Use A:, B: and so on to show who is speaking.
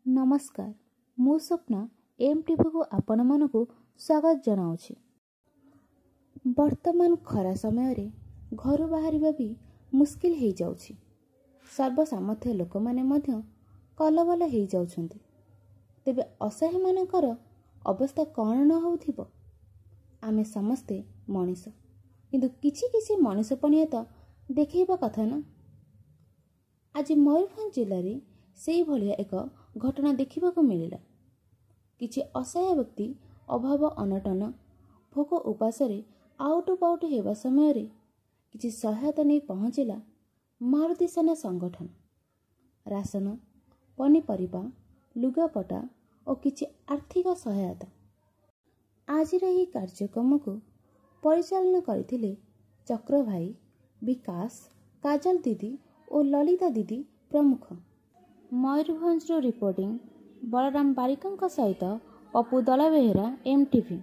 A: नमस्कार मु स्वप्ना एमटीवी को आपण मानकु स्वागत जनाऊँगी। वर्तमान खरा समय रे घर बाहर भी मुस्किल हो जाउछि। सर्वसामर्थ्य लोक माने मध्य कलबल हो जाउछन्ति। तेबे असहाय मानकर अवस्था कौन न होउथिबो। आमे समस्ते मनीष किंतु किछि किछि मनीषपणिया तो देखैबा कथा ना। आज मयूरभंज जिले में से भलिया एक घटना देखा मिलला। किछि असहाय व्यक्ति अभाव अनटन भोक उपास आउट पाउट होगा समय किछि सहायता नहीं पहुँचला मारुति सेना संगठन। राशन पनीपरिबा लुगापटा और किछि आर्थिक सहायता। आज यही कार्यक्रम को परिचालन करथिले चक्र भाई, विकास, काजल दीदी और ललिता दीदी प्रमुख। मयूरभंज रिपोर्टिंग बलराम बारिकों सहित पप्पू दला बेहेरा एमटीवी।